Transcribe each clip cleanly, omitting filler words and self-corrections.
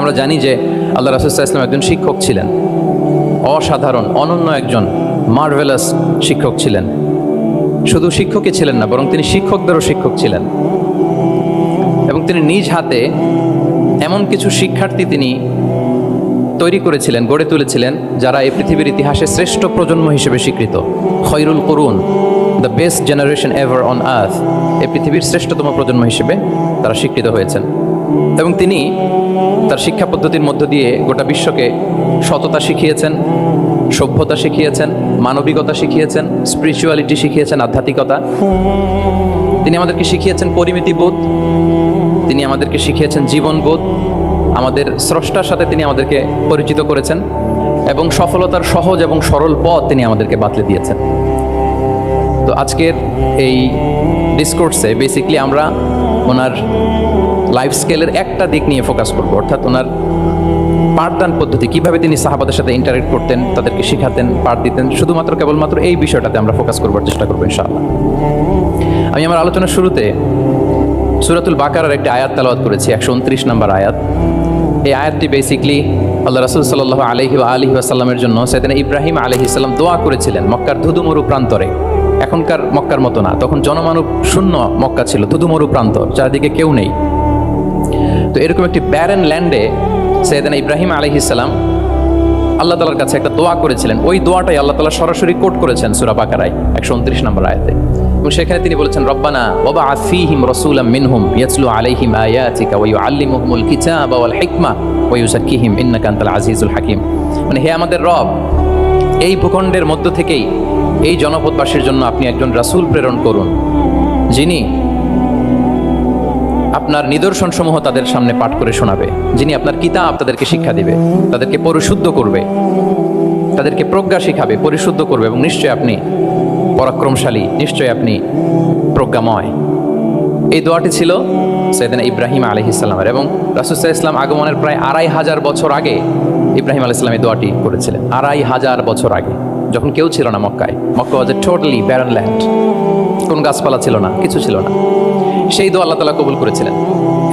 আমরা জানি যে আল্লাহ রাসূল সাল্লাল্লাহু আলাইহি ওয়াসাল্লাম একজন শিক্ষক ছিলেন, অসাধারণ অনন্য একজন মার্ভেলাস শিক্ষক ছিলেন। শুধু শিক্ষকই ছিলেন না, বরং তিনি শিক্ষকদেরও শিক্ষক ছিলেন। এবং তিনি নিজ হাতে এমন কিছু শিক্ষার্থী তিনি তৈরি করেছিলেন, গড়ে তুলেছিলেন, যারা এই পৃথিবীর ইতিহাসে শ্রেষ্ঠ প্রজন্ম হিসেবে স্বীকৃত। খয়রুল কুরুন, the best generation ever on earth, এই পৃথিবীর শ্রেষ্ঠতম প্রজন্ম হিসেবে তারা স্বীকৃত হয়েছেন। এবং তিনি তার শিক্ষা পদ্ধতির মধ্য দিয়ে গোটা বিশ্বকে সততা শিখিয়েছেন, সভ্যতা শিখিয়েছেন, মানবিকতা শিখিয়েছেন, স্পিরিচুয়ালিটি শিখিয়েছেন, আধ্যাত্মিকতা। তিনি আমাদেরকে শিখিয়েছেন পরিমিতিবোধ, তিনি আমাদেরকে শিখিয়েছেন জীবনবোধ, আমাদের স্রষ্টার সাথে তিনি আমাদেরকে পরিচিত করেছেন, এবং সফলতার সহজ এবং সরল পথ তিনি আমাদেরকে বাতলে দিয়েছেন। তো আজকের এই ডিসকোর্সে বেসিকলি আমরা ওনার লাইফ স্কেলের একটা দিক নিয়ে ফোকাস করব, অর্থাৎ ওনার পাঠদান পদ্ধতি, কিভাবে তিনি সাহাবাদের সাথে ইন্টারেক্ট করতেন, তাদেরকে শিখাতেন, পাঠ দিতেন। শুধুমাত্র কেবলমাত্র এই বিষয়টাতে আমরা ফোকাস করবার চেষ্টা করবো ইনশাআল্লাহ। আমি আমার আলোচনার শুরুতে সূরাতুল বাকারার একটি আয়াত তেলাওয়াত করেছি, 129 নম্বর আয়াত। এই আয়াতটি বেসিকলি আল্লাহ রাসূল সাল্লাল্লাহু আলাইহি ওয়াসাল্লামের জন্য সাইয়েদনা ইব্রাহিম আলাইহিস সালাম দোয়া করেছিলেন মক্কার ধুধুমরু প্রান্তরে। এখনকার মক্কার মতো না, তখন জনমানব শূন্য মক্কা ছিল, ধুধুমরু প্রান্তর, চারিদিকে কেউ নেই। তো এরকম একটি ব্যারেন ল্যান্ডে সাইয়েদনা ইব্রাহিম আলাইহিস সালাম আল্লাহ তাআলার কাছে একটা দোয়া করেছিলেন। ওই দোয়াটাই আল্লাহ তাআলা সরাসরি কোট করেছেন সূরা বাকারায় 129 নম্বর আয়াতে। এবং সেখানে তিনি বলেছেন, রব্বানা ওয়াবআথ ফীহিম রাসূলাম মিনহুম ইয়াতলু আলাইহিম আয়াতিকা ওয়া ইউআল্লিমুহুমুল কিতাবা ওয়াল হিকমা ওয়া ইউযাক্কিহিম ইন্নাকা আনতাল আজিজুল হাকীম। মানে হে আমাদের রব, এই ভূখণ্ডের মধ্য থেকেই এই জনপদবাসীর জন্য আপনি একজন রাসূল প্রেরণ করুন, যিনি আপনার নিদর্শন সমূহ তাদের সামনে পাঠ করে শোনাবে, যিনি আপনার কিতাব তাদেরকে শিক্ষা দিবে, তাদেরকে পরিশুদ্ধ করবে, তাদেরকে প্রজ্ঞা শিখাবে, পরিশুদ্ধ করবে। এবং নিশ্চয় আপনি পরাক্রমশালী, নিশ্চয় আপনি প্রজ্ঞাময়। এই দোয়াটি ছিল সাইয়েদনা ইব্রাহিম আলাইহিস সালামের। এবং রাসূল সাল্লাল্লাহু আলাইহি ওয়াসাল্লাম আগমনের প্রায় 2500 বছর আগে ইব্রাহিম আলাইহিস সালাম এই দোয়াটি করেছিলেন। 2500 বছর আগে, যখন কেউ ছিল না মক্কায়। মক্কা ওয়াজ এ টোটালি ব্যারন ল্যান্ড, কোনো গাছপালা ছিল না, কিছু ছিল না। সেই দোয়া আল্লাহ তাআলা কবুল করেছিলেন।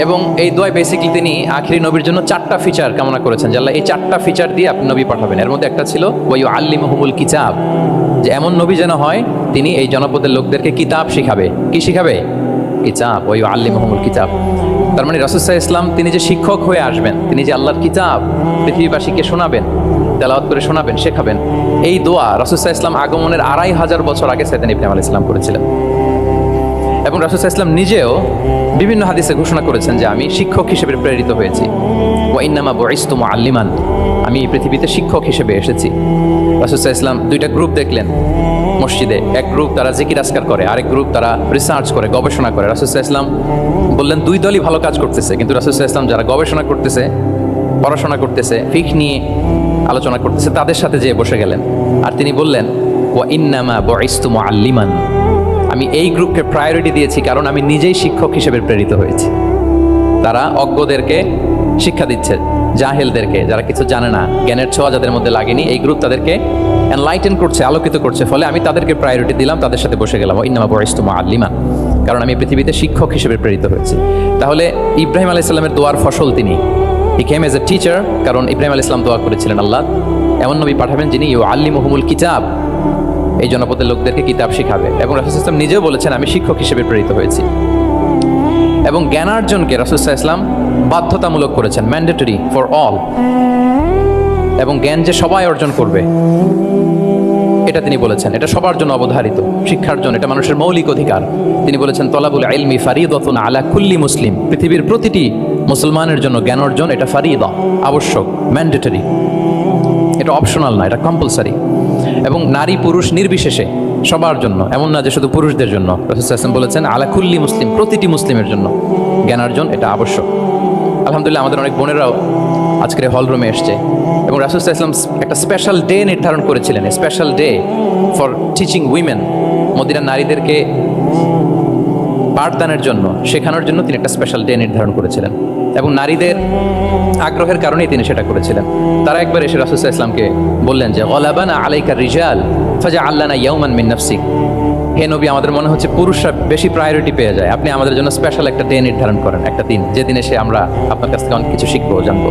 এবং এই দোয়ায় বেসিক্যালি তিনি আখিরি নবীর জন্য 4টা ফিচার কামনা করেছেন, যে আল্লাহ এই 4টা ফিচার দিয়ে আপনি নবী পাঠাবেন। এর মধ্যে একটা ছিল ওয়া ইউআল্লিমুহুমুল কিতাব, যে এমন নবী যেন হয় তিনি এই জনপদের লোকদেরকে কিতাব শিখাবে। কি শিখাবে? কিতাব। ওয়া ইউআল্লিমুহুমুল কিতাব, তার মানে রাসূল সাল্লাল্লাহু আলাইহি ওয়াসাল্লাম তিনি যে শিক্ষক হয়ে আসবেন, তিনি যে আল্লাহর কিতাব পৃথিবীবাসীকে শোনাবেন, তেলাওয়াত করে শোনাবেন, শেখাবেন। এই দোয়া রাসূল সাল্লাল্লাহু আলাইহি ওয়াসাল্লাম আগমনের 2500 বছর আগে সাইয়েদনা ইব্রাহিম আলাইহিস সালাম করেছিলেন। এবং রাসূল সাল্লাল্লাহু আলাইহি ওয়াসাল্লাম নিজেও বিভিন্ন হাদিসে ঘোষণা করেছেন যে আমি শিক্ষক হিসেবে প্রেরিত হয়েছি। ওয়া ইন্নামা বুইসতু মুআল্লিমান, আমি এই পৃথিবীতে শিক্ষক হিসেবে এসেছি। রাসূল সাল্লাল্লাহু আলাইহি ওয়াসাল্লাম দুইটা গ্রুপ দেখলেন মসজিদে, এক গ্রুপ তারা জিকির আজকার করে, আরেক গ্রুপ তারা রিসার্চ করে, গবেষণা করে। রাসূল সাল্লাল্লাহু আলাইহি ওয়াসাল্লাম বললেন দুই দলই ভালো কাজ করতেছে, কিন্তু রাসূল সাল্লাল্লাহু আলাইহি ওয়াসাল্লাম যারা গবেষণা করতেছে, পড়াশোনা করতেছে, ফিকহ নিয়ে আলোচনা করতেছে, তাদের সাথে যেয়ে বসে গেলেন। আর তিনি বললেন ওয়া ইন্নামা বুইসতু মুআল্লিমান, আমি এই গ্রুপকে প্রায়োরিটি দিয়েছি কারণ আমি নিজেই শিক্ষক হিসেবে প্রেরিত হয়েছি। তারা অজ্ঞদেরকে শিক্ষা দিচ্ছে, জাহেলদেরকে, যারা কিছু জানে না, জ্ঞানের ছোঁয়া যাদের মধ্যে লাগেনি, এই গ্রুপ তাদেরকে এনলাইটেন করছে, আলোকিত করছে। ফলে আমি তাদেরকে প্রায়োরিটি দিলাম, তাদের সাথে বসে গেলাম। ইন্নামা বুইসতু মুআল্লিমান, কারণ আমি পৃথিবীতে শিক্ষক হিসেবে প্রেরিত হয়েছি। তাহলে ইব্রাহিম আলাইহিস সালামের দোয়ার ফসল তিনি, হি কেম এজ এ টিচার, কারণ ইব্রাহিম আলাইহিস সালাম দোয়া করেছিলেন আল্লাহ এমন নবী পাঠাবেন যিনি ইউআল্লিমুহুমুল কিতাব, এই জনপদের লোকদেরকে কিতাব শিখাবে। এবং রাসূল সাল্লাল্লাহু আলাইহি ওয়াসাল্লাম নিজেও বলেছেন আমি শিক্ষক হিসেবে প্রেরিত হয়েছি। এবং জ্ঞানার্জনকে রাসূল সাল্লাল্লাহু আলাইহি ওয়াসাল্লাম বাধ্যতামূলক করেছেন, ম্যান্ডেটরি ফর অল। এবং জ্ঞান যে সবাই অর্জন করবে এটা তিনি বলেছেন, এটা সবার জন্য অবধারিত, শিক্ষার জন্য, এটা মানুষের মৌলিক অধিকার। তিনি বলেছেন তলাবুল ইলমি ফারিদাতুন আলা কুল্লি মুসলিম, পৃথিবীর প্রতিটি মুসলমানের জন্য জ্ঞান অর্জন এটা ফারিদা, আবশ্যক, ম্যান্ডেটরি, এটা অপশনাল না, এটা কম্পালসারি। এবং নারী পুরুষ নির্বিশেষে সবার জন্য, এমন না যে শুধু পুরুষদের জন্য। রাসূল সাল্লাল্লাহু আলাইহি ওয়াসাল্লাম বলেছেন আলা কুল্লি মুসলিম, প্রতিটি মুসলিমের জন্য জ্ঞানার্জন এটা আবশ্যক। আলহামদুলিল্লাহ আমাদের অনেক বোনেরাও আজকের হল রুমে এসছে। এবং রাসূল সাল্লাল্লাহু আলাইহি ওয়াসাল্লাম একটা স্পেশাল ডে নির্ধারণ করেছিলেন, special day for teaching women, মদিনার নারীদেরকে পাঠদানের জন্য, শেখানোর জন্য তিনি একটা স্পেশাল ডে নির্ধারণ করেছিলেন। এবং নারীদের আগ্রহের কারণেই তিনি সেটা করেছিলেন। তারা একবার এসে রাসূল সাল্লাল্লাহু আলাইহি ওয়াসাল্লামকে বললেন যে গলাবানা আলাইকা রিজাল ফাজআলনা ইয়াওমান মিন নাফসিক, হে নবী, আমাদের মনে হচ্ছে পুরুষরা বেশি প্রায়োরিটি পেয়ে যায়, আপনি আমাদের জন্য স্পেশাল একটা ডে নির্ধারণ করেন, একটা দিন, যে দিনে সে আমরা আপনার কাছ থেকে অনেক কিছু শিখবো, জানবো।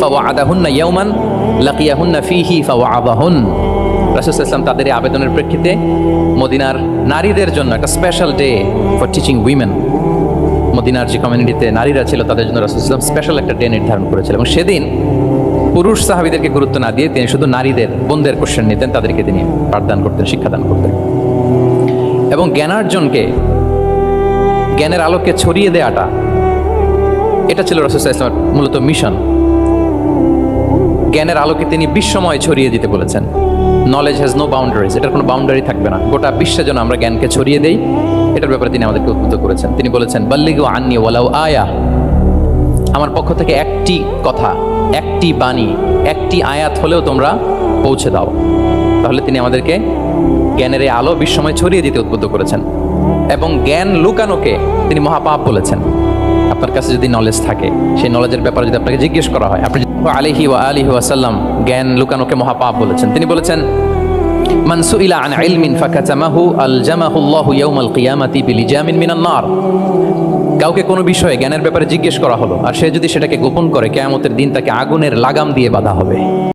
ফাওয়াআদাহুন্না ইয়াওমান লাকিয়াহুন্না ফীহি ফাওয়াআদাহুন। রাসূল সাল্লাল্লাহু আলাইহি ওয়াসাল্লাম তাদের এই আবেদনের প্রেক্ষিতে মদিনার নারীদের জন্য একটা special day for teaching women, মদিনার যে কমিউনিটিতে নারীরা ছিল তাদের জন্য রাসূল সাল্লাল্লাহু আলাইহি ওয়াসাল্লাম স্পেশাল একটা ডে নির্ধারণ করেছিলেন। এবং সেদিন পুরুষ সাহাবীদেরকে গুরুত্ব না দিয়ে তিনি শুধু নারীদের, বোনদের কোশ্চেন নিতেন, তাদেরকে তিনি পাঠদান করতেন, শিক্ষাদান করতেন। এবং জ্ঞানার্জনকে, জ্ঞানের আলোকে ছড়িয়ে দেওয়াটা, এটা ছিল রাসূল সাল্লাল্লাহু আলাইহি ওয়াসাল্লামের মূলত মিশন। জ্ঞানের আলোকে তিনি বিশ্বময় ছড়িয়ে দিতে বলেছেন। নলেজ হ্যাজ নো বাউন্ডারিজ, এটার কোনো বাউন্ডারি থাকবে না, গোটা বিশ্বের জন্য আমরা জ্ঞানকে ছড়িয়ে দেই, এটার ব্যাপারে তিনি আমাদেরকে উদ্বুদ্ধ করেছেন। তিনি বলেছেন, বাল্লিগু আন্নি ওয়ালাউ আয়া, আমার পক্ষ থেকে একটি কথা, একটি বাণী, একটি আয়াত হলেও তোমরা পৌঁছে দাও। তাহলে তিনি আমাদেরকে জ্ঞানের এই আলো বিশ্বময় ছড়িয়ে দিতে উদ্বুদ্ধ করেছেন। এবং জ্ঞান লুকানোকে তিনি মহাপাপ বলেছেন। আপনার কাছে যদি নলেজ থাকে, সেই নলেজের ব্যাপারে যদি আপনাকে জিজ্ঞেস করা হয়, আপনি আলাইহি ওয়া আলিহি ওয়াসাল্লাম জ্ঞান লুকানোকে মহাপাপ বলেছেন। তিনি বলেছেন, মান সুইলা আন ইলমিন ফাকাতামাহু আলজামাহুল্লাহু ইয়াউমাল কিয়ামাতি বিলিজামিন মিনান নার। কাউকে কোনো বিষয়ে জ্ঞানের ব্যাপারে জিজ্ঞেস করা হলো, আর সে যদি সেটাকে গোপন করে, কিয়ামতের দিন তাকে আগুনের লাগাম দিয়ে বাঁধা হবে।